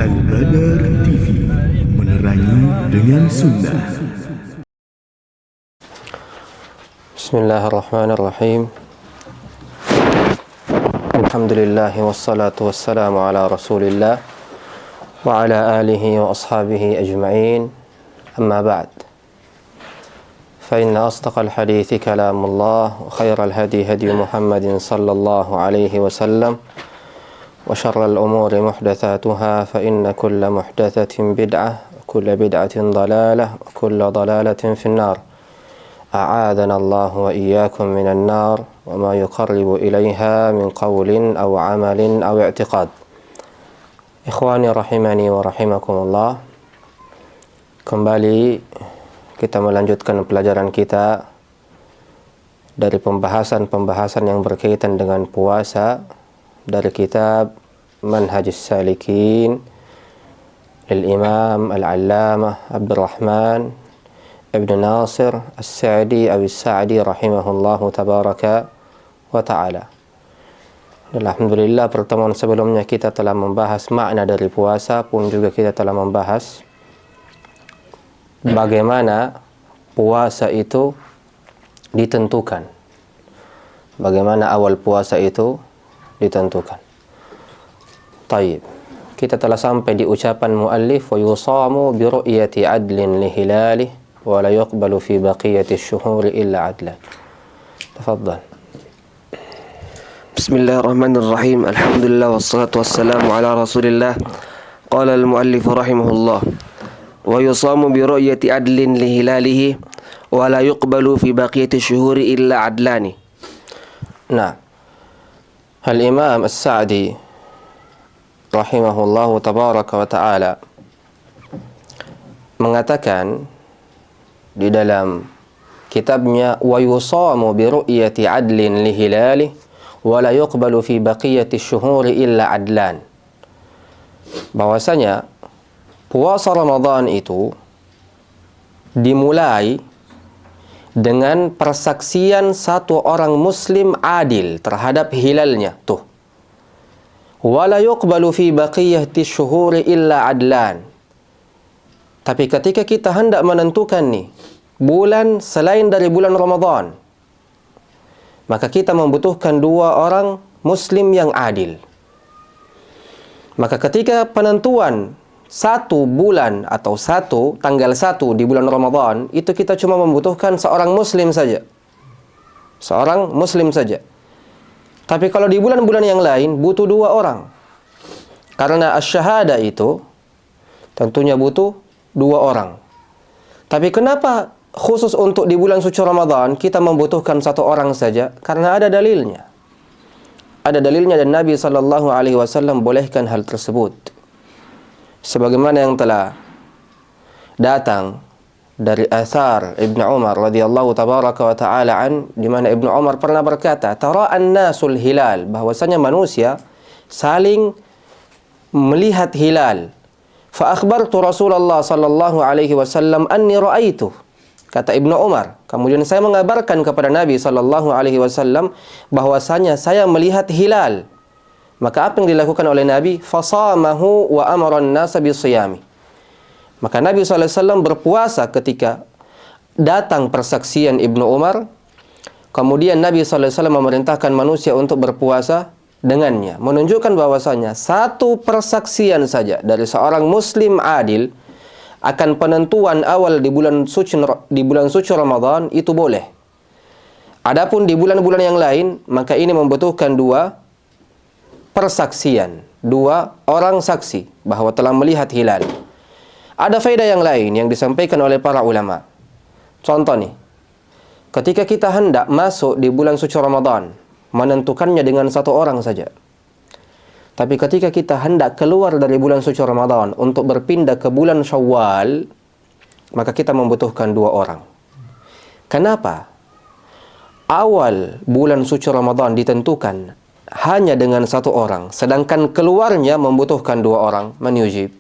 Al-Badar TV, menerangi dengan sunnah. Bismillahirrahmanirrahim. Alhamdulillah wassalatu wassalamu ala Rasulillah wa ala alihi wa ashabihi ajma'in. Amma ba'd. Fa inna asdaqal hadithi kalamullah wa khairal hadi hadi Muhammadin sallallahu alaihi wasallam wa syarral umuri muhdatsatuha fa inna kulla muhdatsatin bid'ah wa kulla bid'atin dhalalah wa kulla dhalalatin finnar. أعاذنا الله وإياكم من النار وما يقرب إليها من قول أو عمل أو اعتقاد. Ikhwani rahimani wa rahimakumullah. Kembali kita melanjutkan pelajaran kita dari pembahasan yang berkaitan dengan puasa dari kitab Manhajus Salikin lil Imam Al-Allamah Abdurrahman Ibn Nasir As-Sa'di As-Sa'di rahimahullahu tabaraka wa ta'ala. Alhamdulillah, pertemuan sebelumnya kita telah membahas makna dari puasa, pun juga kita telah membahas bagaimana puasa itu ditentukan. Bagaimana awal puasa itu ditentukan. Taib. Kita telah sampai di ucapan muallif wa yusamu bi ru'yati adlin li hilalihi ولا يقبل في بقية الشهور إلا عدلا. تفضل. بسم الله الرحمن الرحيم. الحمد لله والصلاة والسلام على رسول الله. قال المؤلف رحمه الله: ويصام برؤية عدل لهلاله ولا يقبل في بقية الشهور إلا عدلان. Nah, Al-Imam As-Sa'di rahimahullahu tabaraka wa ta'ala mengatakan di dalam kitabnya wa yusamu bi ru'yati adlin li hilalihi wa la yuqbalu fi baqiyati syuhuri illa adlan, bahwasanya puasa Ramadan itu dimulai dengan persaksian satu orang muslim adil terhadap hilalnya tuh, wa la yuqbalu fi baqiyati syuhuri illa adlan. Tapi ketika kita hendak menentukan nih bulan selain dari bulan Ramadan, maka kita membutuhkan dua orang muslim yang adil. Maka ketika penentuan satu bulan atau tanggal 1 di bulan Ramadan, itu kita cuma membutuhkan seorang muslim saja. Seorang muslim saja. Tapi kalau di bulan-bulan yang lain butuh dua orang. Karena asyhada itu tentunya butuh dua orang. Tapi kenapa khusus untuk di bulan suci Ramadan kita membutuhkan satu orang saja? Karena ada dalilnya. Ada dalilnya dan Nabi sallallahu alaihi wasallam bolehkan hal tersebut. Sebagaimana yang telah datang dari athar Ibnu Umar radhiyallahu tabaraka wa ta'ala di mana Ibnu Umar pernah berkata, "Tara'an nasul hilal", bahwasanya manusia saling melihat hilal. Fa akhbartu Rasulullah sallallahu alaihi wasallam anni ra'aitu. Kata Ibnu Umar, kemudian saya mengabarkan kepada Nabi sallallahu alaihi wasallam bahwasanya saya melihat hilal. Maka apa yang dilakukan oleh Nabi? Fasamahu wa amara an-nasa bisiyami. Maka Nabi sallallahu alaihi wasallam berpuasa ketika datang persaksian Ibnu Umar. Kemudian Nabi sallallahu alaihi wasallam memerintahkan manusia untuk berpuasa dengannya, menunjukkan bahwasanya satu persaksian saja dari seorang muslim adil akan penentuan awal di bulan suci Ramadan itu boleh. Adapun di bulan-bulan yang lain, maka ini membutuhkan dua persaksian, dua orang saksi bahwa telah melihat hilal. Ada faedah yang lain yang disampaikan oleh para ulama. Contoh nih, ketika kita hendak masuk di bulan suci Ramadan, menentukannya dengan satu orang saja. Tapi ketika kita hendak keluar dari bulan suci Ramadan untuk berpindah ke bulan Syawal, maka kita membutuhkan dua orang. Kenapa? Awal bulan suci Ramadan ditentukan hanya dengan satu orang, sedangkan keluarnya membutuhkan dua orang. Man yujib?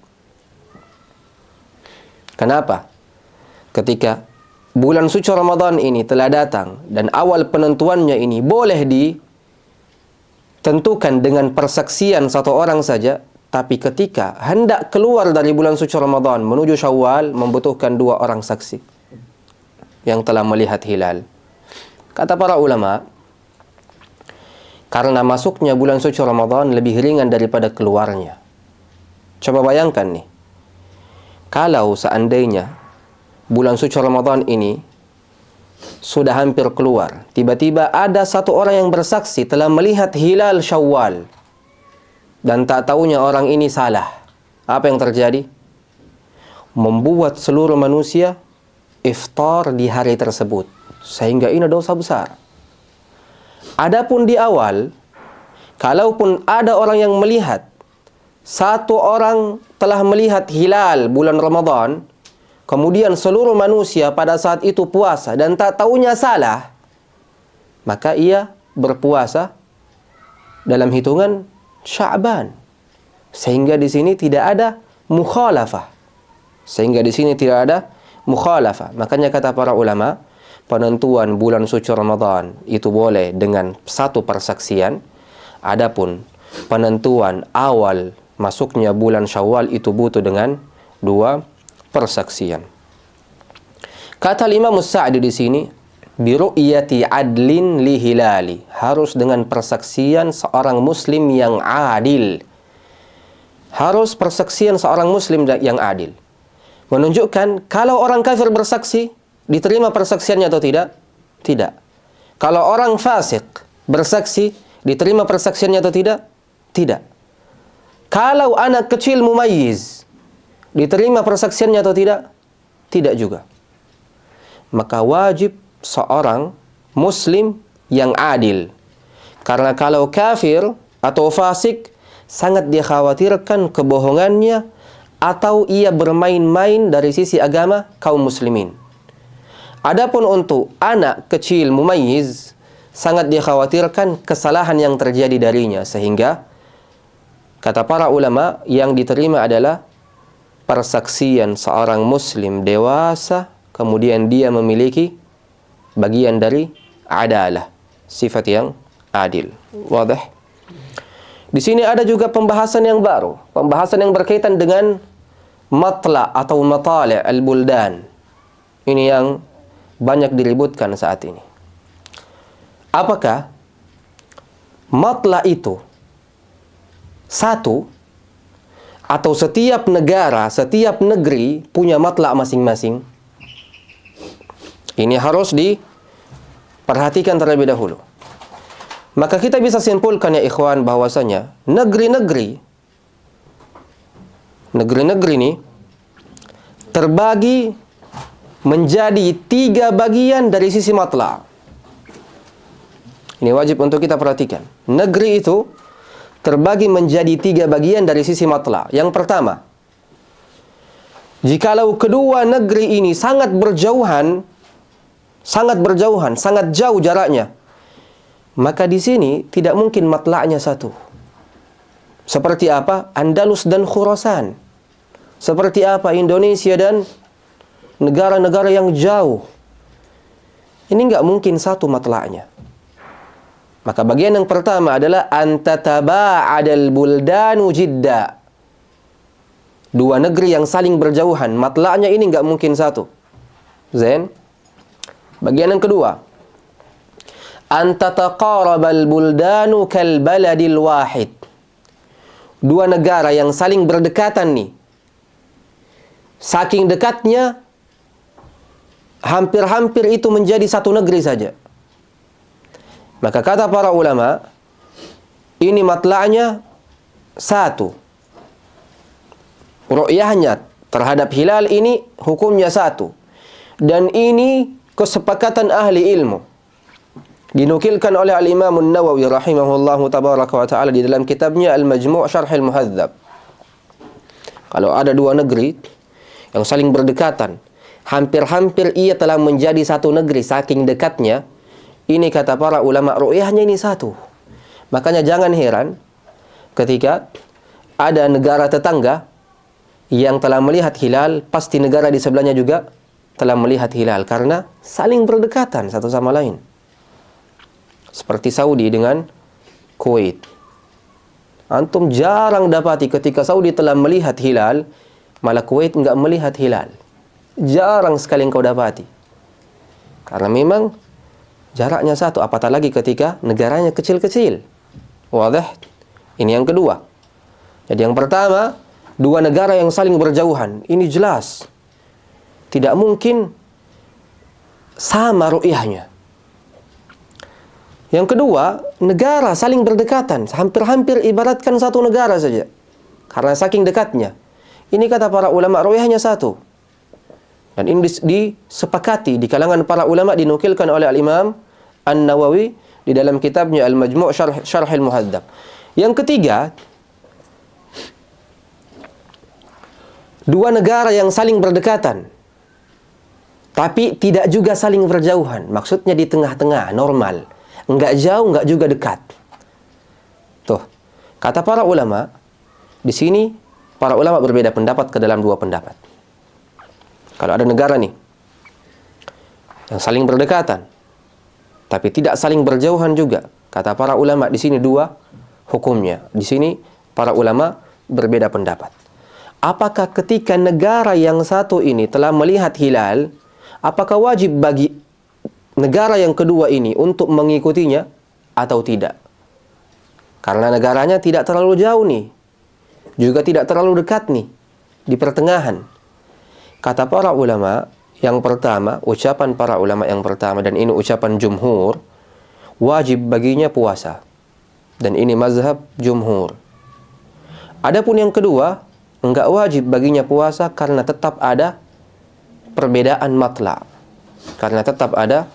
Kenapa? Ketika bulan suci Ramadan ini telah datang dan awal penentuannya ini boleh tentukan dengan persaksian satu orang saja, tapi ketika hendak keluar dari bulan suci Ramadan menuju Syawal membutuhkan 2 orang saksi yang telah melihat hilal. Kata para ulama, karena masuknya bulan suci Ramadan lebih ringan daripada keluarnya. Coba bayangkan nih, kalau seandainya bulan suci Ramadan ini sudah hampir keluar, tiba-tiba ada satu orang yang bersaksi telah melihat hilal Syawal, dan tak taunya orang ini salah. Apa yang terjadi? Membuat seluruh manusia iftar di hari tersebut, sehingga ini dosa besar. Adapun di awal, kalaupun ada orang yang melihat, satu orang telah melihat hilal bulan Ramadan, kemudian seluruh manusia pada saat itu puasa dan tak taunya salah, maka ia berpuasa dalam hitungan Sya'ban. Sehingga di sini tidak ada mukhalafah. Makanya kata para ulama, penentuan bulan suci Ramadan itu boleh dengan 1 persaksian. Adapun penentuan awal masuknya bulan Syawal itu butuh dengan 2 persaksian. Kata Imam Sa'di di sini, bi ru'yati adlin li hilali, harus dengan persaksian seorang muslim yang adil. Harus persaksian seorang muslim yang adil. Menunjukkan kalau orang kafir bersaksi, diterima persaksiannya atau tidak? Tidak. Kalau orang fasik bersaksi, diterima persaksiannya atau tidak? Tidak. Kalau anak kecil mumayyiz, diterima persaksiannya atau tidak? Tidak juga. Maka wajib seorang muslim yang adil. Karena kalau kafir atau fasik, sangat dikhawatirkan kebohongannya atau ia bermain-main dari sisi agama kaum muslimin. Adapun untuk anak kecil mumayyiz, sangat dikhawatirkan kesalahan yang terjadi darinya, sehingga kata para ulama yang diterima adalah persaksian seorang muslim dewasa, kemudian dia memiliki bagian dari adalah, sifat yang adil. Wadah? Di sini ada juga pembahasan yang baru, pembahasan yang berkaitan dengan matla atau matali' al-buldan. Ini yang banyak diributkan saat ini. Apakah matla itu satu, atau setiap negara, setiap negeri punya matla masing-masing? Ini harus diperhatikan terlebih dahulu. Maka kita bisa simpulkan ya ikhwan bahwasanya negeri-negeri ini terbagi menjadi 3 bagian dari sisi matla. Ini wajib untuk kita perhatikan. Negeri itu terbagi menjadi 3 bagian dari sisi matla. Yang pertama, jikalau kedua negeri ini sangat berjauhan, sangat jauh jaraknya, maka di sini tidak mungkin matla'nya satu. Seperti apa? Andalus dan Khurasan. Seperti apa? Indonesia dan negara-negara yang jauh. Ini nggak mungkin satu matla'nya. Maka bagian yang pertama adalah antataba'adal buldanu jidda. 2 negeri yang saling berjauhan, matla'nya ini nggak mungkin satu. Zain. Bagian yang kedua, antataqarabal buldanu kal baladil wahid. 2 negara yang saling berdekatan nih, saking dekatnya hampir-hampir itu menjadi satu negeri saja. Maka kata para ulama, ini matla'nya satu. Ru'yahnya terhadap hilal ini hukumnya satu. Dan ini kesepakatan ahli ilmu. Dinukilkan oleh Al-Imam An-Nawawi rahimahullahu tabaraka wa ta'ala di dalam kitabnya Al-Majmu' Syarh Al-Muhadzab. Kalau ada 2 negeri yang saling berdekatan, hampir-hampir ia telah menjadi satu negeri saking dekatnya, ini kata para ulama ru'yahnya ini satu. Makanya jangan heran ketika ada negara tetangga yang telah melihat hilal, pasti negara di sebelahnya juga telah melihat hilal, karena saling berdekatan satu sama lain. Seperti Saudi dengan Kuwait. Antum jarang dapati ketika Saudi telah melihat hilal, malah Kuwait enggak melihat hilal. Jarang sekali engkau dapati. Karena memang jaraknya satu, apatah lagi ketika negaranya kecil-kecil. Wadah? Ini yang kedua. Jadi yang pertama, dua negara yang saling berjauhan. Ini jelas. Tidak mungkin sama ru'yahnya. Yang kedua, negara saling berdekatan. Hampir-hampir ibaratkan satu negara saja. Karena saking dekatnya. Ini kata para ulama, ru'yahnya satu. Dan ini disepakati di kalangan para ulama, dinukilkan oleh Al-Imam An-Nawawi di dalam kitabnya Al-Majmu' Syarh Al-Muhadzab. Yang ketiga, dua negara yang saling berdekatan, tapi tidak juga saling berjauhan. Maksudnya di tengah-tengah, normal. Enggak jauh, enggak juga dekat. Tuh, kata para ulama, di sini para ulama berbeda pendapat ke dalam dua pendapat. Kalau ada negara nih yang saling berdekatan, tapi tidak saling berjauhan juga, kata para ulama di sini dua hukumnya. Di sini para ulama berbeda pendapat. Apakah ketika negara yang satu ini telah melihat hilal, apakah wajib bagi negara yang kedua ini untuk mengikutinya atau tidak? Karena negaranya tidak terlalu jauh nih, juga tidak terlalu dekat nih, di pertengahan. Kata para ulama yang pertama, ucapan para ulama yang pertama, dan ini ucapan jumhur, wajib baginya puasa. Dan ini mazhab jumhur. Adapun yang kedua, enggak wajib baginya puasa karena tetap ada perbedaan matla. Karena tetap ada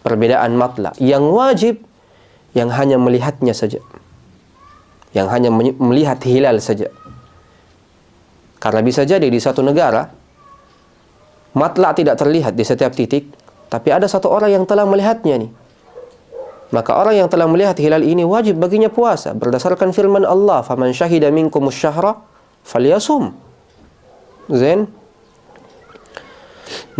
perbedaan matla. Yang wajib yang hanya melihatnya saja. Yang hanya melihat hilal saja. Karena bisa jadi di satu negara matla tidak terlihat di setiap titik, tapi ada satu orang yang telah melihatnya nih. Maka orang yang telah melihat hilal ini wajib baginya puasa berdasarkan firman Allah, "Faman syahida minkumus syahra falyasum." Zain.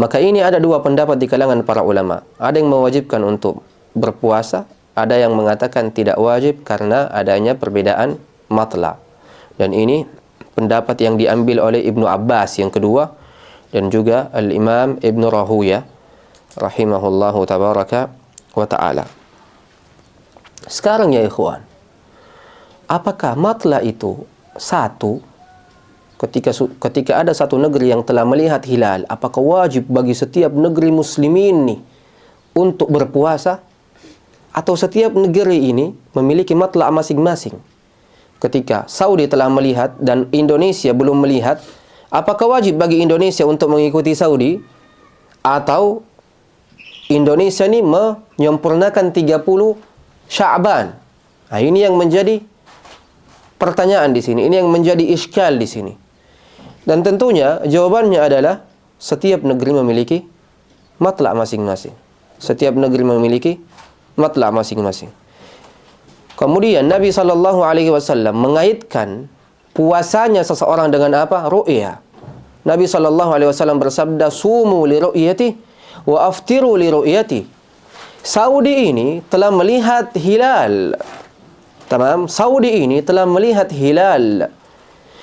Maka ini ada dua pendapat di kalangan para ulama. Ada yang mewajibkan untuk berpuasa, ada yang mengatakan tidak wajib karena adanya perbedaan matla. Dan ini pendapat yang diambil oleh Ibnu Abbas yang kedua, dan juga Al-Imam Ibn Rahuyah rahimahullahu tabaraka wa ta'ala. Sekarang ya ikhwan, apakah matla itu satu? Ketika ada satu negeri yang telah melihat hilal, apakah wajib bagi setiap negeri muslimin nih untuk berpuasa? Atau setiap negeri ini memiliki matla masing-masing? Ketika Saudi telah melihat dan Indonesia belum melihat, apakah wajib bagi Indonesia untuk mengikuti Saudi? Atau Indonesia ini menyempurnakan 30 Sya'ban? Nah, ini yang menjadi pertanyaan di sini. Ini yang menjadi iskal di sini. Dan tentunya jawabannya adalah setiap negeri memiliki matla masing-masing. Setiap negeri memiliki matla masing-masing. Kemudian Nabi SAW mengaitkan puasanya seseorang dengan apa? Ru'ya. Nabi SAW bersabda, "Sumu li ru'yati wa aftiru li ru'yati." Saudi ini telah melihat hilal. Tamam? Saudi ini telah melihat hilal.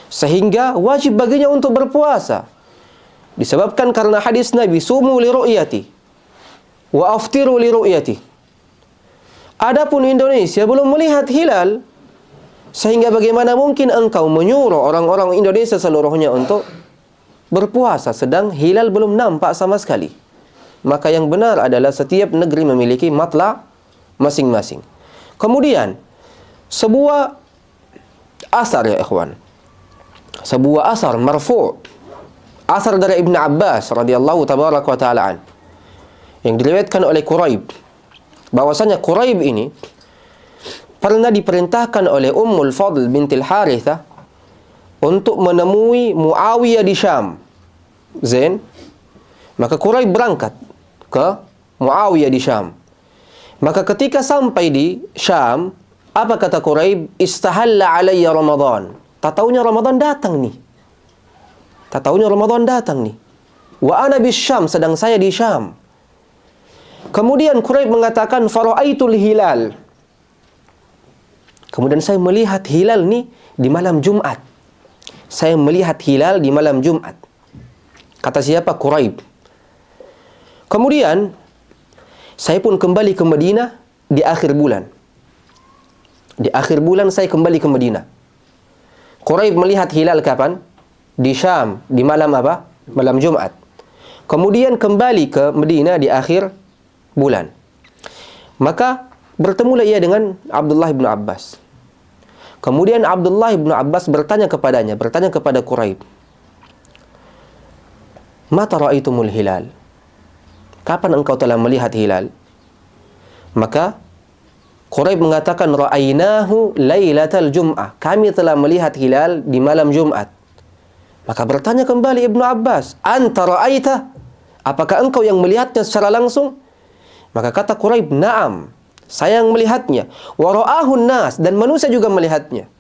Sehingga wajib baginya untuk berpuasa. Disebabkan karena hadis Nabi, "Sumu li ru'yati wa aftiru li ru'yati." Adapun Indonesia belum melihat hilal, sehingga bagaimana mungkin engkau menyuruh orang-orang Indonesia seluruhnya untuk berpuasa sedang hilal belum nampak sama sekali? Maka yang benar adalah setiap negeri memiliki matla masing-masing. Kemudian sebuah asar ya ikhwan, sebuah asar marfu', asar dari Ibn Abbas radhiyallahu tabaraka wa ta'ala an, yang diriwayatkan oleh Quraib, bahwasanya Quraib ini pernah diperintahkan oleh Ummul Fadl bintil Harithah untuk menemui Muawiyah di Syam. Zain. Maka Quraib berangkat ke Muawiyah di Syam. Maka ketika sampai di Syam, apa kata Quraib? "Istahalla alayya Ramadan." Tak taunya Ramadan datang nih. Tak taunya Ramadan datang nih. Wa ana bis Syam, sedang saya di Syam. Kemudian Quraib mengatakan, "Fara'aitul hilal." Kemudian saya melihat hilal nih di malam Jumat. Saya melihat hilal di malam Jumat. Kata siapa? Quraib. Kemudian saya pun kembali ke Madinah di akhir bulan. Di akhir bulan saya kembali ke Madinah. Quraib melihat hilal kapan? Di Syam, di malam apa? Malam Jumat. Kemudian kembali ke Madinah di akhir bulan. Maka bertemulah ia dengan Abdullah bin Abbas. Kemudian Abdullah bin Abbas bertanya kepada Quraib, "Mata ra'aitumul hilal?" Kapan engkau telah melihat hilal? Maka Quraib mengatakan, "Ra'ainahu lailatal Jum'ah." Kami telah melihat hilal di malam Jumat. Maka bertanya kembali Ibnu Abbas, "Anta ra'aita?" Apakah engkau yang melihatnya secara langsung? Maka kata Quraib, "Na'am, saya yang melihatnya. Wa ra'ahun nas, dan manusia juga melihatnya.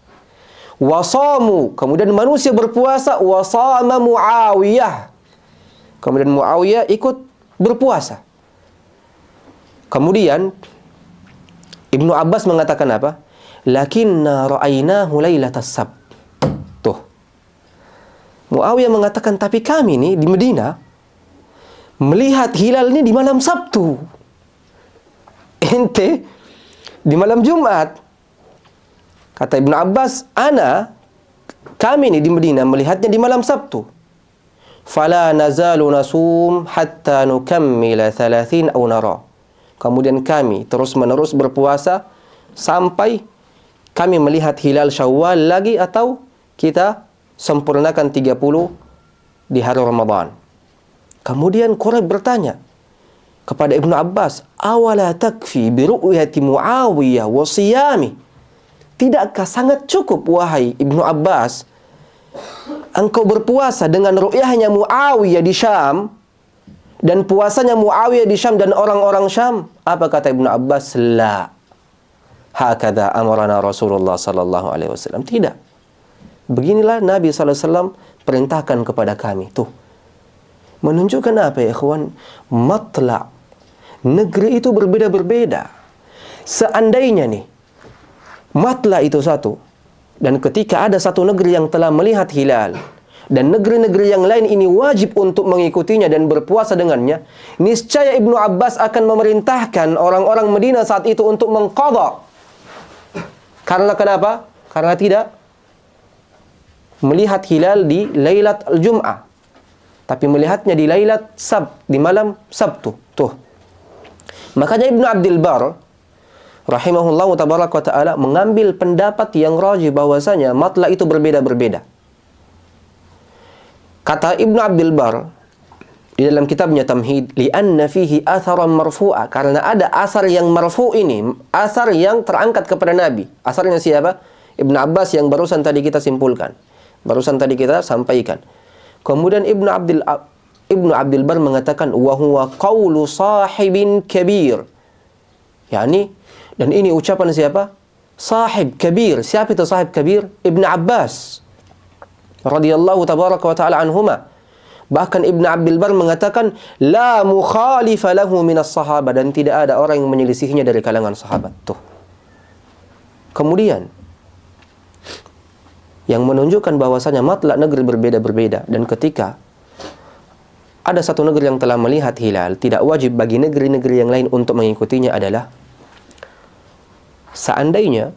Wa shamu, kemudian manusia berpuasa. Wa shama Muawiyah, kemudian Muawiyah ikut berpuasa." Kemudian Ibnu Abbas mengatakan apa? "Lakinna ra'ainahu lailatas sabt." Tuh. Muawiyah mengatakan, tapi kami nih di Madinah melihat hilal ini di malam Sabtu. Ente di malam Jumat. Kata Ibnu Abbas, kami nih di Madinah melihatnya di malam Sabtu. Fala nazalu nasum hatta nukammila 30 aw nara. Kemudian kami terus-menerus berpuasa sampai kami melihat hilal Syawal lagi atau kita sempurnakan 30 di hari Ramadan. Kemudian Quraib bertanya kepada Ibnu Abbas, "Awala takfi bi ru'yati Muawiyah wa siyami?" Tidakkah sangat cukup wahai Ibnu Abbas engkau berpuasa dengan ru'yahnya Muawiyah di Syam dan puasanya Muawiyah di Syam dan orang-orang Syam? Apa kata Ibnu Abbas? La. Hakadha amarana Rasulullah sallallahu alaihi wasallam. Tidak. Beginilah Nabi sallallahu alaihi wasallam perintahkan kepada kami. Tuh. Menunjukkan apa ya ikhwan? Matla' negeri itu berbeda-berbeda. Seandainya nih matla' itu satu, dan ketika ada satu negeri yang telah melihat hilal dan negeri-negeri yang lain ini wajib untuk mengikutinya dan berpuasa dengannya, niscaya Ibnu Abbas akan memerintahkan orang-orang Madinah saat itu untuk mengqadha. Karena kenapa? Karena tidak melihat hilal di Lailat al-Jum'ah, tapi melihatnya di Lailat Sabt, di malam Sabtu. Tuh. Makanya Ibnu Abdul Bar rahimahullahu tabaraka wa ta'ala mengambil pendapat yang rajih bahwasanya matla itu berbeda-berbeda. Kata Ibnu Abdul Bar di dalam kitabnya Tamhid, li'anna fihi atharan marfu'a, karena ada asar yang marfu' ini, asar yang terangkat kepada Nabi. Asarnya siapa? Ibnu Abbas yang barusan tadi kita simpulkan. Barusan tadi kita sampaikan. Kemudian Ibnu Abdul Bar mengatakan wa huwa qaulu sahibin kabir. Yani, dan ini ucapan siapa? Sahib kabir. Siapa itu sahib kabir? Ibnu Abbas radhiyallahu tabaraka wa ta'ala anhuma. Bahkan Ibnu Abdul Bar mengatakan la mukhalifa lahu minas sahabah, dan tidak ada orang yang menyelisihinya dari kalangan sahabat. Tuh. Kemudian yang menunjukkan bahwasanya matla' negeri berbeda-berbeda, dan ketika ada satu negeri yang telah melihat hilal, tidak wajib bagi negeri-negeri yang lain untuk mengikutinya adalah seandainya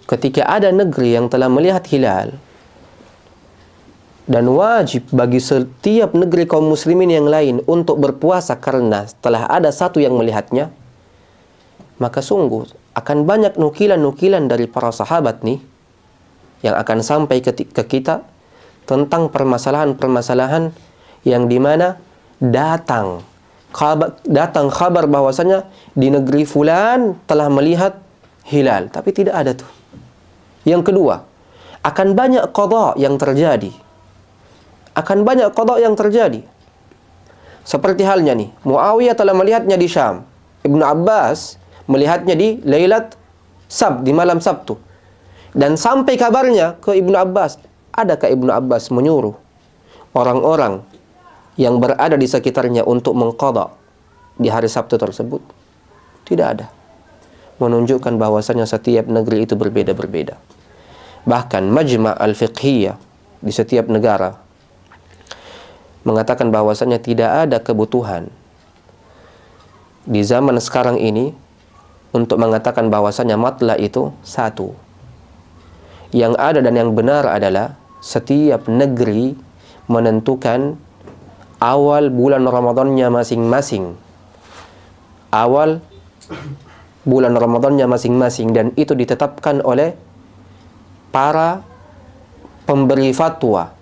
ketika ada negeri yang telah melihat hilal dan wajib bagi setiap negeri kaum muslimin yang lain untuk berpuasa karena telah ada satu yang melihatnya, maka sungguh akan banyak nukilan-nukilan dari para sahabat nih yang akan sampai ke kita tentang permasalahan-permasalahan yang dimana datang kabar bahwasanya di negeri fulan telah melihat hilal, tapi tidak ada tuh. Yang kedua, akan banyak qadha yang terjadi. Seperti halnya nih, Muawiyah telah melihatnya di Syam. Ibnu Abbas melihatnya di Lailat Sabt, di malam Sabtu. Dan sampai kabarnya ke Ibnu Abbas. Adakah Ibnu Abbas menyuruh orang-orang yang berada di sekitarnya untuk mengqadha di hari Sabtu tersebut? Tidak ada. menunjukkan bahwasanya setiap negeri itu berbeda-berbeda. Bahkan Majma' al-Fiqhiyah di setiap negara mengatakan bahwasanya tidak ada kebutuhan di zaman sekarang ini untuk mengatakan bahwasanya matla itu satu. Yang ada dan yang benar adalah setiap negeri menentukan awal bulan Ramadannya masing-masing. Awal bulan Ramadannya masing-masing, dan itu ditetapkan oleh para pemberi fatwa,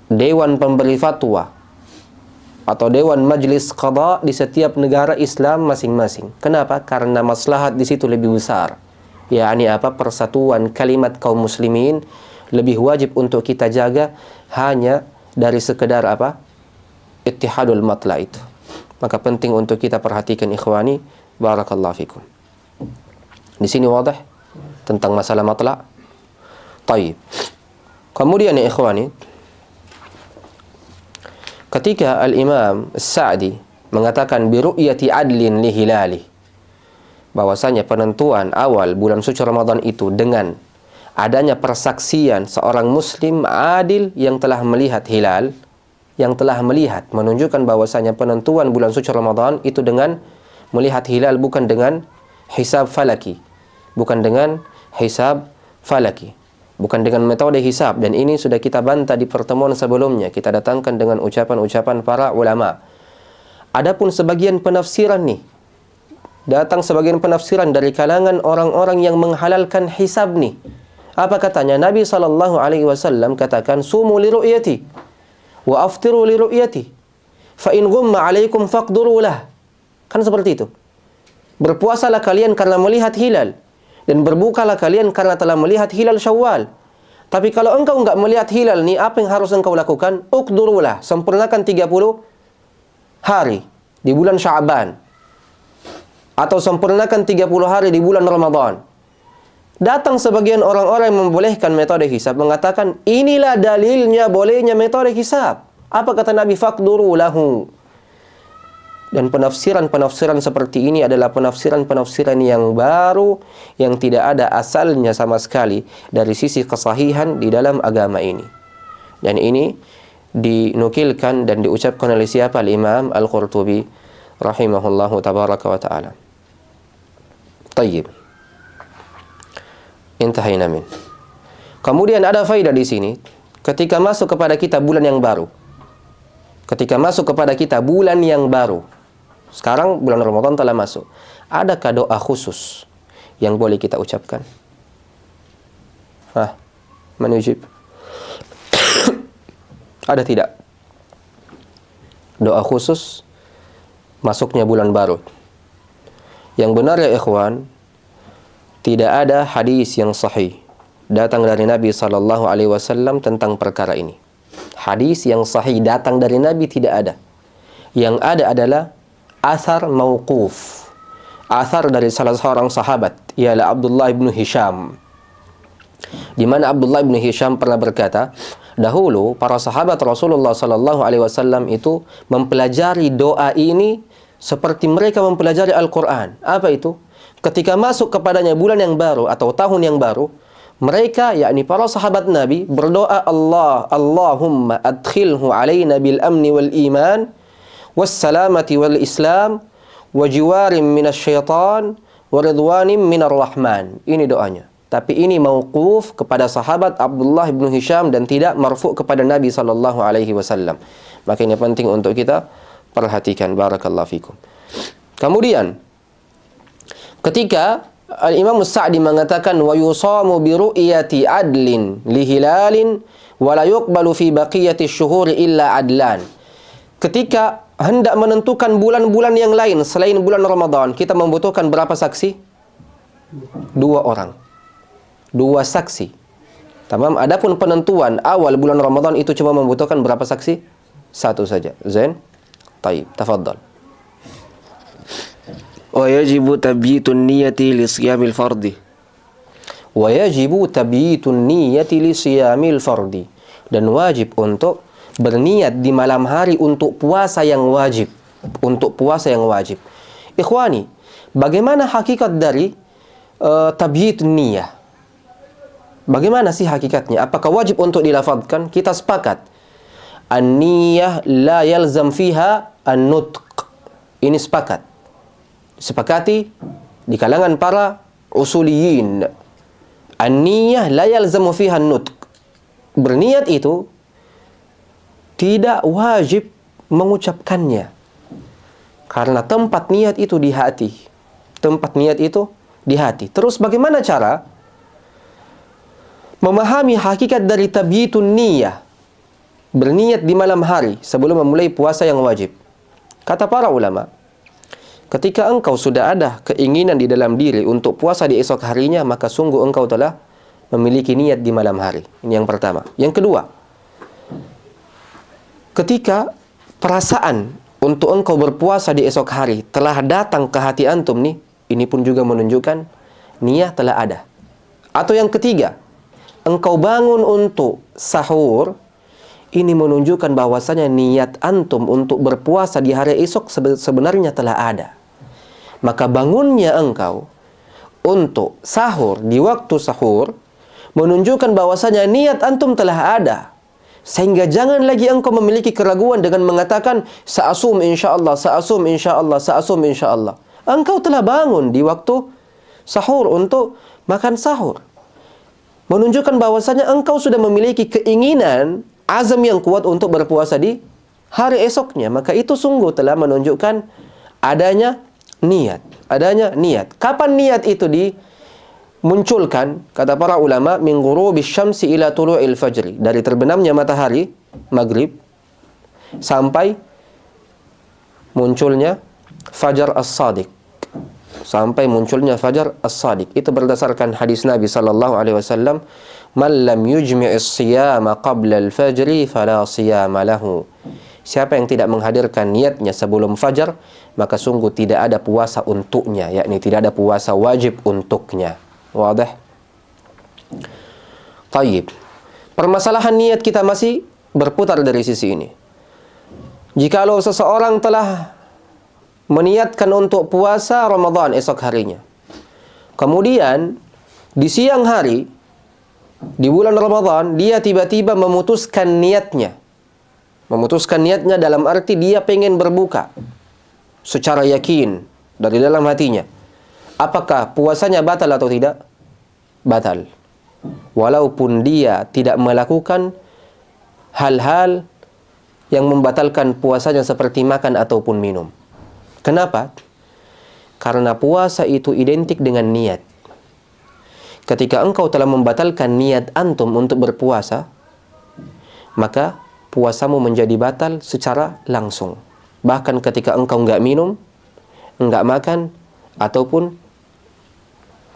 dewan pemberi fatwa atau dewan majlis qada di setiap negara Islam masing-masing. Kenapa? Karena maslahat di situ lebih besar. yakni apa, persatuan kalimat kaum muslimin lebih wajib untuk kita jaga hanya dari sekedar apa, ittihadul matla itu. Maka penting untuk kita perhatikan ikhwani, barakallahu fikum. Di sini wadah tentang masalah matla. Taib. Kemudian ya ikhwani, ketika Al-Imam As-Sa'di mengatakan biru'yati adlin li hilali, bahwasanya penentuan awal bulan suci Ramadan itu dengan adanya persaksian seorang muslim adil yang telah melihat hilal, yang telah melihat, menunjukkan bahwasanya penentuan bulan suci Ramadan itu dengan melihat hilal, bukan dengan hisab falaki, bukan dengan hisab falaki, bukan dengan metode hisab. Dan ini sudah kita bantah di pertemuan sebelumnya, kita datangkan dengan ucapan-ucapan para ulama. Adapun sebagian penafsiran nih, datang sebagian penafsiran dari kalangan orang-orang yang menghalalkan hisab nih. Apa katanya? Nabi SAW katakan, sumu li ru'yati wa aftiru li ru'yati fa in ghumma alaikum faqduru lah. Kan seperti itu. Berpuasalah kalian karena melihat hilal, dan berbukalah kalian karena telah melihat hilal Syawal. Tapi kalau engkau enggak melihat hilal nih, apa yang harus engkau lakukan? Uqdurulah, sempurnakan 30 hari di bulan Sya'ban, atau sempurnakan 30 hari di bulan Ramadan. Datang sebagian orang-orang yang membolehkan metode hisab, mengatakan inilah dalilnya bolehnya metode hisab. Apa kata Nabi? Faqduru lahu. Dan penafsiran-penafsiran seperti ini adalah penafsiran-penafsiran yang baru, yang tidak ada asalnya sama sekali dari sisi kesahihan di dalam agama ini. Dan ini dinukilkan dan diucapkan oleh siapa? Al-Imam Al-Qurtubi rahimahullahu tabaraka wa ta'ala. Tayyib. Intahayna min. Kemudian ada faedah di sini, ketika masuk kepada kita bulan yang baru. Ketika masuk kepada kita bulan yang baru. Sekarang bulan Ramadan telah masuk. Adakah doa khusus yang boleh kita ucapkan? Menujib. Ada tidak? Doa khusus masuknya bulan baru. Yang benar ya ikhwan, tidak ada hadis yang sahih datang dari Nabi SAW tentang perkara ini. Hadis yang sahih datang dari Nabi tidak ada. Yang ada adalah athar mauquf, athar dari salah seorang sahabat, ialah Abdullah bin Hisham, di mana Abdullah bin Hisham pernah berkata, dahulu para sahabat Rasulullah SAW itu mempelajari doa ini seperti mereka mempelajari Al-Quran. Apa itu? Ketika masuk kepadanya bulan yang baru atau tahun yang baru, mereka, yakni para sahabat Nabi, berdoa, Allahumma adkhilhu alaina bil amni wal iman was salamati wal islam wa jiwarim minasy syaitan wa ridwanim minar rahman. Ini doanya. Tapi ini mauquf kepada sahabat Abdullah bin Hisham dan tidak marfu kepada Nabi SAW. Maka ini penting untuk kita perhatikan. Barakallahu fikum. Kemudian ketika Al-Imam As-Sa'di mengatakan wa yusamu bi ru'yati adlin li hilalin wa la yuqbalu fi baqiyati syuhuri illa adlan. Ketika hendak menentukan bulan-bulan yang lain selain bulan Ramadan, kita membutuhkan berapa saksi? 2 orang. 2 saksi. Tamam. Adapun penentuan awal bulan Ramadan itu cuma membutuhkan berapa saksi? 1 saja. Zain? Taib. Tafadhal. Wa yajibu tabyitun niyati li siyamil fardi. Wa yajibu tabyitun niyati li siyamil fardi. Dan wajib untuk berniat di malam hari untuk puasa yang wajib. Untuk puasa yang wajib. Ikhwani, bagaimana hakikat dari tabyit niyah? Bagaimana sih hakikatnya? Apakah wajib untuk dilafadzkan? Kita sepakat. An-niyah la yalzam fiha an-nutq. Ini sepakat. Sepakati di kalangan para usuliyin. An-niyah la yalzamu fiha an-nutq. Berniat itu tidak wajib mengucapkannya. Karena tempat niat itu di hati. Tempat niat itu di hati. Terus bagaimana cara memahami hakikat dari tabyitun niyah? Berniat di malam hari sebelum memulai puasa yang wajib. Kata para ulama, ketika engkau sudah ada keinginan di dalam diri untuk puasa di esok harinya, maka sungguh engkau telah memiliki niat di malam hari. Ini yang pertama. Yang kedua, ketika perasaan untuk engkau berpuasa di esok hari telah datang ke hati antum nih, ini pun juga menunjukkan niat telah ada. Atau yang ketiga, engkau bangun untuk sahur, ini menunjukkan bahwasanya niat antum untuk berpuasa di hari esok sebenarnya telah ada. Maka bangunnya engkau untuk sahur di waktu sahur menunjukkan bahwasanya niat antum telah ada. Sehingga jangan lagi engkau memiliki keraguan dengan mengatakan sa'asum insyaallah, sa'asum insyaallah, sa'asum insyaallah. Engkau telah bangun di waktu sahur untuk makan sahur. Menunjukkan bahwasanya engkau sudah memiliki keinginan, azam yang kuat untuk berpuasa di hari esoknya. Maka itu sungguh telah menunjukkan adanya niat. Adanya niat. Kapan niat itu dimunculkan? Kata para ulama, min ghurubis syamsi ila tulu'il fajri. Dari terbenamnya matahari maghrib sampai munculnya fajar as-sadiq. Sampai munculnya fajar as-sadiq. Itu berdasarkan hadis Nabi sallallahu alaihi wasallam, "Man lam yujmi'is siyama qabla al-fajri fala siyama lahu." Siapa yang tidak menghadirkan niatnya sebelum fajar, maka sungguh tidak ada puasa untuknya, yakni tidak ada puasa wajib untuknya. Wadah? Tayyib. Permasalahan niat kita masih berputar dari sisi ini. Jikalau seseorang telah meniatkan untuk puasa Ramadan esok harinya, kemudian di siang hari di bulan Ramadan dia tiba-tiba memutuskan niatnya. Memutuskan niatnya dalam arti dia pengen berbuka secara yakin dari dalam hatinya. Apakah puasanya batal atau tidak? Batal. Walaupun dia tidak melakukan hal-hal yang membatalkan puasanya seperti makan ataupun minum. Kenapa? Karena puasa itu identik dengan niat. Ketika engkau telah membatalkan niat antum untuk berpuasa, maka puasamu menjadi batal secara langsung. Bahkan ketika engkau enggak minum, enggak makan, ataupun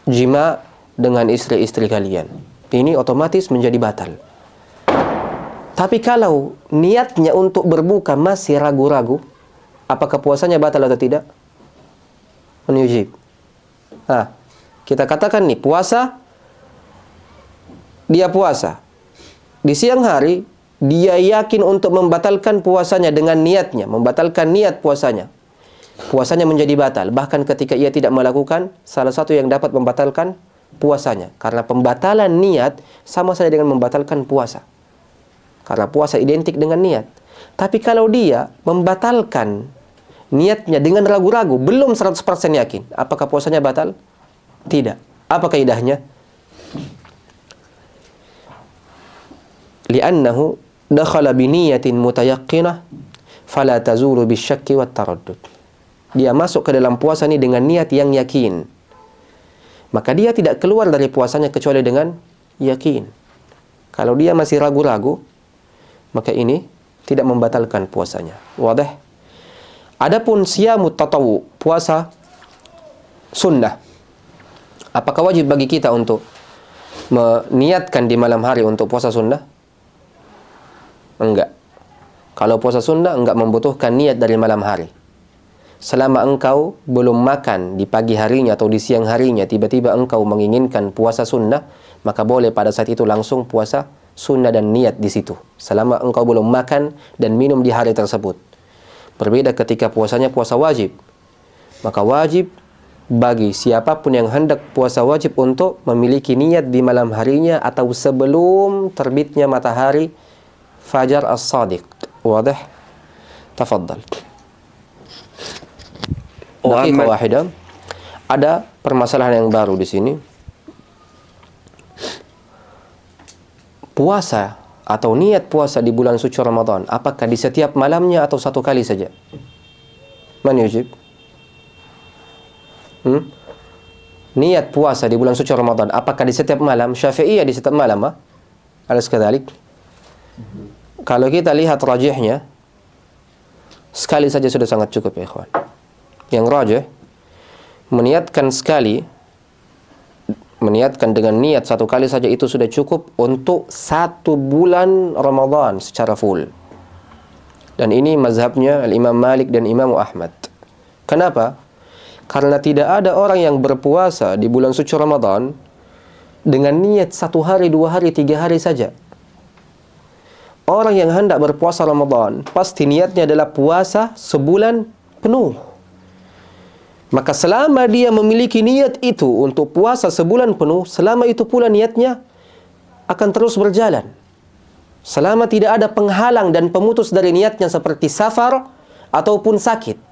jima dengan istri-istri kalian, ini otomatis menjadi batal. Tapi kalau niatnya untuk berbuka masih ragu-ragu, apakah puasanya batal atau tidak? Menujib. Kita katakan nih, dia puasa. Di siang hari, dia yakin untuk membatalkan puasanya dengan niatnya, membatalkan niat puasanya. Puasanya menjadi batal. Bahkan ketika ia tidak melakukan salah satu yang dapat membatalkan puasanya. Karena pembatalan niat sama saja dengan membatalkan puasa. Karena puasa identik dengan niat. Tapi kalau dia membatalkan niatnya dengan ragu-ragu, belum 100% yakin, apakah puasanya batal? Tidak. Apa kaidahnya? Li'annahu dakhala biniyatin mutayaqqinah fala tazulu bisyakki wat taraddud. Dia masuk ke dalam puasa ini dengan niat yang yakin. Maka dia tidak keluar dari puasanya kecuali dengan yakin. Kalau dia masih ragu-ragu, maka ini tidak membatalkan puasanya. Wadah? Adapun siyamut tatawu, puasa sunnah, apakah wajib bagi kita untuk meniatkan di malam hari untuk puasa sunnah? Enggak. Kalau puasa sunnah enggak membutuhkan niat dari malam hari. Selama engkau belum makan di pagi harinya atau di siang harinya, tiba-tiba engkau menginginkan puasa sunnah, maka boleh pada saat itu langsung puasa sunnah dan niat di situ. Selama engkau belum makan dan minum di hari tersebut. Berbeda ketika puasanya puasa wajib. Maka wajib bagi siapapun yang hendak puasa wajib untuk memiliki niat di malam harinya atau sebelum terbitnya matahari fajar as-sadiq. Wadah? Tafaddal. Daqiqah wahidah. Ada permasalahan yang baru di sini. Puasa atau niat puasa di bulan suci Ramadan, apakah di setiap malamnya atau satu kali saja? Man yujib? Niat puasa di bulan suci Ramadan, apakah di setiap malam? Syafi'iyah di setiap malam, alas kadzalik. Kalau kita lihat rajihnya, sekali saja sudah sangat cukup ya ikhwan. Yang rajih, meniatkan sekali, meniatkan dengan niat satu kali saja itu sudah cukup untuk 1 bulan Ramadan secara full. Dan ini mazhabnya Al-Imam Malik dan Imam Ahmad. Kenapa? Karena tidak ada orang yang berpuasa di bulan suci Ramadan dengan niat 1 hari, 2 hari, 3 hari saja. Orang yang hendak berpuasa Ramadan pasti niatnya adalah puasa sebulan penuh. Maka selama dia memiliki niat itu untuk puasa sebulan penuh, selama itu pula niatnya akan terus berjalan. Selama tidak ada penghalang dan pemutus dari niatnya seperti safar ataupun sakit.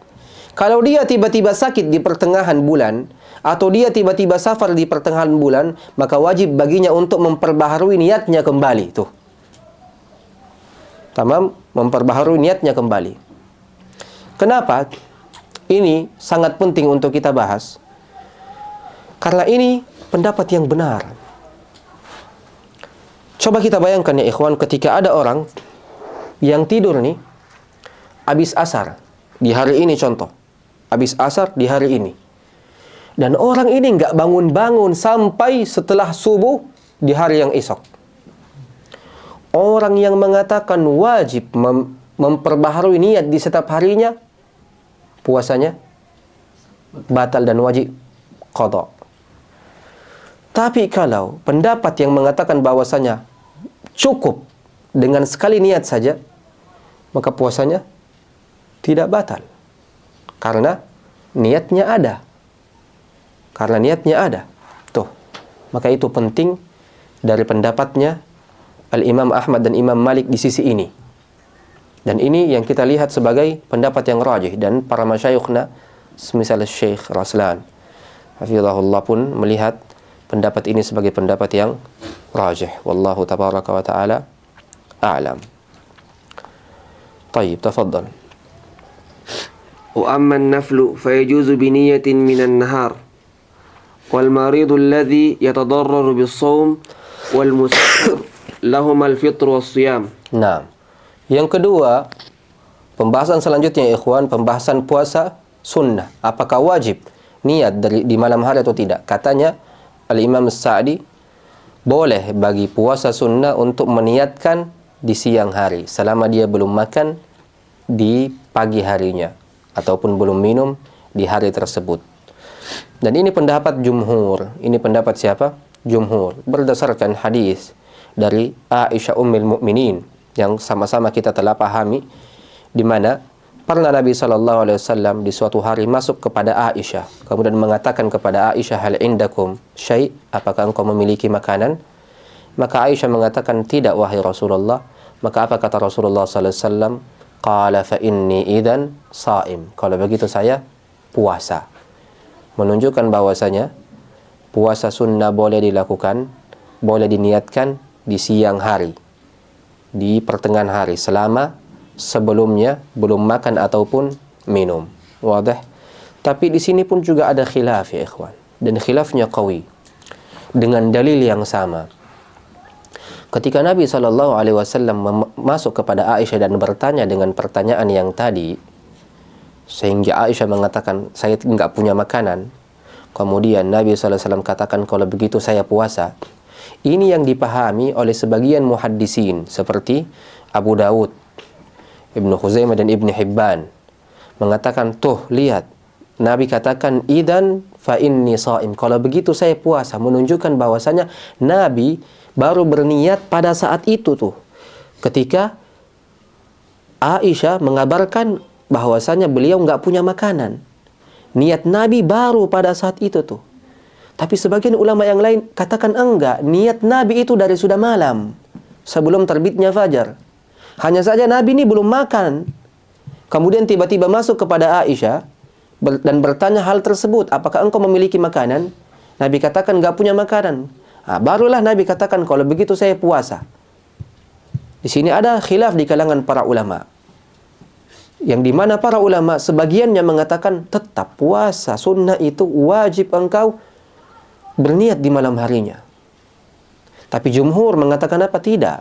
Kalau dia tiba-tiba sakit di pertengahan bulan, atau dia tiba-tiba safar di pertengahan bulan, maka wajib baginya untuk memperbaharui niatnya kembali. Tuh. Tamam, memperbaharui niatnya kembali. Kenapa? Ini sangat penting untuk kita bahas. Karena ini pendapat yang benar. Coba kita bayangkan ya ikhwan, ketika ada orang yang tidur nih habis asar di hari ini, contoh. Habis asar di hari ini. Dan orang ini nggak bangun-bangun sampai setelah subuh di hari yang esok. Orang yang mengatakan wajib memperbaharui niat di setiap harinya, puasanya batal dan wajib qada. Tapi kalau pendapat yang mengatakan bahwasanya cukup dengan sekali niat saja, maka puasanya tidak batal. Karena niatnya ada. Karena niatnya ada. Tuh. Maka itu penting dari pendapatnya Al-Imam Ahmad dan Imam Malik di sisi ini. Dan ini yang kita lihat sebagai pendapat yang rajih. Dan para masyayikhna, semisal Syekh Raslan, hafizahullah pun melihat pendapat ini sebagai pendapat yang rajih. Wallahu tabaraka wa ta'ala a'lam. Tayyib, tafaddal. وأما النفل فيجوز بنية من النهار والمريض الذي يتضرر بالصوم والمسافر لهما الفطر والصيام. Nah, yang kedua, pembahasan selanjutnya ikhwan, pembahasan puasa sunnah. Apakah wajib niat di malam hari atau tidak? Katanya Al-Imam As-Sa'di, boleh bagi puasa sunnah untuk meniatkan di siang hari selama dia belum makan di pagi harinya ataupun belum minum di hari tersebut. Dan ini pendapat jumhur. Ini pendapat siapa? Jumhur. Berdasarkan hadis dari Aisyah Ummul Mukminin yang sama-sama kita telah pahami, di mana pernah Nabi SAW di suatu hari masuk kepada Aisyah, kemudian mengatakan kepada Aisyah, hal indakum syai', apakah engkau memiliki makanan? Maka Aisyah mengatakan, tidak wahai Rasulullah. Maka apa kata Rasulullah SAW? Qala fa inni idzan shaim. Kalau begitu saya puasa. Menunjukkan bahwasanya puasa sunnah boleh dilakukan, boleh diniatkan di siang hari, di pertengahan hari, selama sebelumnya belum makan ataupun minum. Wadah. Tapi di sini pun juga ada khilaf ya ikhwan, dan khilafnya qawi dengan dalil yang sama. Ketika Nabi SAW masuk kepada Aisyah dan bertanya dengan pertanyaan yang tadi, sehingga Aisyah mengatakan, saya tidak punya makanan. Kemudian Nabi SAW katakan, kalau begitu saya puasa. Ini yang dipahami oleh sebagian muhaddisin seperti Abu Dawud, Ibnu Khuzaimah dan Ibnu Hibban. Mengatakan, tuh lihat, Nabi katakan, idzan fa inni shaim. Kalau begitu saya puasa. Menunjukkan bahwasanya Nabi baru berniat pada saat itu tuh. Ketika Aisyah mengabarkan bahwasanya beliau nggak punya makanan. Niat Nabi baru pada saat itu tuh. Tapi sebagian ulama yang lain katakan enggak. Niat Nabi itu dari sudah malam, sebelum terbitnya fajar. Hanya saja Nabi ini belum makan. Kemudian tiba-tiba masuk kepada Aisyah dan bertanya hal tersebut. Apakah engkau memiliki makanan? Nabi katakan enggak punya makanan. Nah, barulah Nabi katakan kalau begitu saya puasa. Di sini ada khilaf di kalangan para ulama. Yang dimana para ulama sebagiannya mengatakan tetap puasa sunnah itu wajib engkau berniat di malam harinya. Tapi jumhur mengatakan apa? Tidak.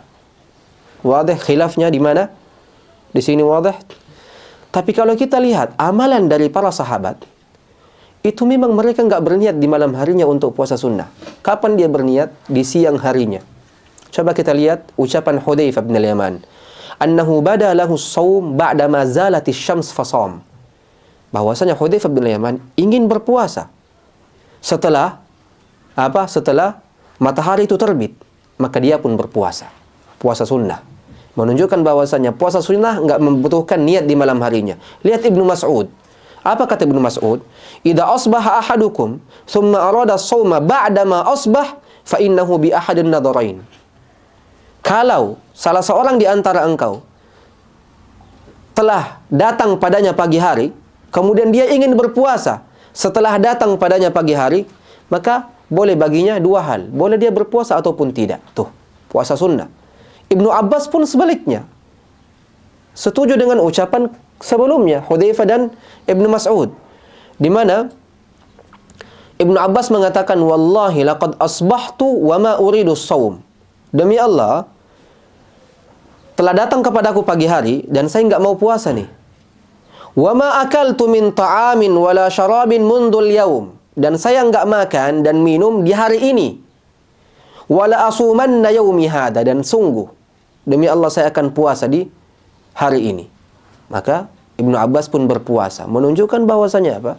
Wadih khilafnya di mana? Di sini wadih. Tapi kalau kita lihat amalan dari para sahabat, itu memang mereka enggak berniat di malam harinya untuk puasa sunnah. Kapan dia berniat? Di siang harinya. Coba kita lihat ucapan Hudzaifah bin al-Yaman. Annahu bada lahu as-shaum ba'da ma zalati asy-syams fasam. Bahwasanya Hudzaifah bin al-Yaman ingin berpuasa setelah apa? Setelah matahari itu terbit, maka dia pun berpuasa. Puasa sunnah. Menunjukkan bahwasanya puasa sunnah enggak membutuhkan niat di malam harinya. Lihat Ibnu Mas'ud. Apa kata Ibnu Mas'ud? Idza asbaha ahadukum thumma arada as-shauma ba'da ma asbah fa innahu bi ahadin nadharain. Kalau salah seorang di antara engkau telah datang padanya pagi hari, kemudian dia ingin berpuasa setelah datang padanya pagi hari, maka boleh baginya dua hal. Boleh dia berpuasa ataupun tidak. Tuh, puasa sunnah. Ibnu Abbas pun sebaliknya. Setuju dengan ucapan sebelumnya, Hudzaifah dan Ibnu Mas'ud. Di mana Ibnu Abbas mengatakan, "Wallahi laqad asbahtu wa ma uridu shaum." Demi Allah, telah datang kepadaku pagi hari dan saya enggak mau puasa nih. Wa ma akaltu min ta'amin wala syarabin mundul yaum. Dan saya enggak makan dan minum di hari ini. Wala asumanna yaumi hada, dan sungguh demi Allah saya akan puasa di hari ini. Maka Ibnu Abbas pun berpuasa, menunjukkan bahwasanya apa?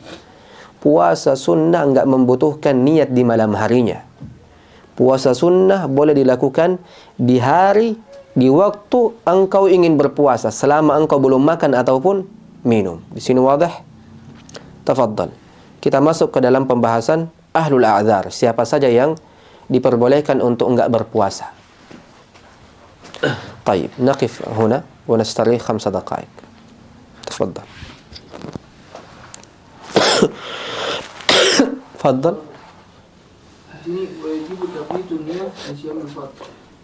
Puasa sunnah enggak membutuhkan niat di malam harinya. Puasa sunnah boleh dilakukan di hari, di waktu engkau ingin berpuasa, selama engkau belum makan ataupun minum. Di sini wadah? Tafadhal. Kita masuk ke dalam pembahasan ahlul a'dzar, siapa saja yang diperbolehkan untuk enggak berpuasa. Baik, naqif huna wa nastarih 5 daqa'iq. Tafadhal. Tafadhal. Ini wajib tapi itu niat siam al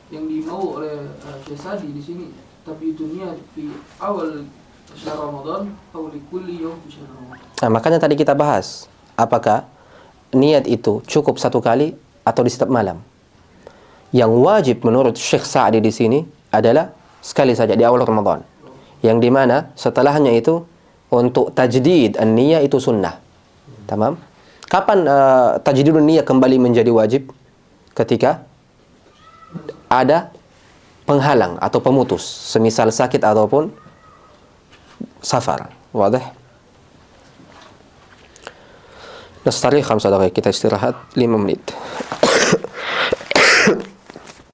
yang dimau oleh Syekh Sadi di sini, tapi itu niat di awal syahr Ramadan atau di kulli yaum fi syahr Ramadan. Nah, makanya tadi kita bahas apakah niat itu cukup satu kali atau di setiap malam. Yang wajib menurut Syekh Sa'di di sini adalah sekali saja di awal Ramadan. Yang di mana setelahnya itu untuk tajdid an-niyah itu sunnah. Tamam? Kapan tajdidun niyah kembali menjadi wajib? Ketika ada penghalang atau pemutus, semisal sakit ataupun safar. Wadah? Nastarih 5 daqaiq, kita istirahat 5 menit.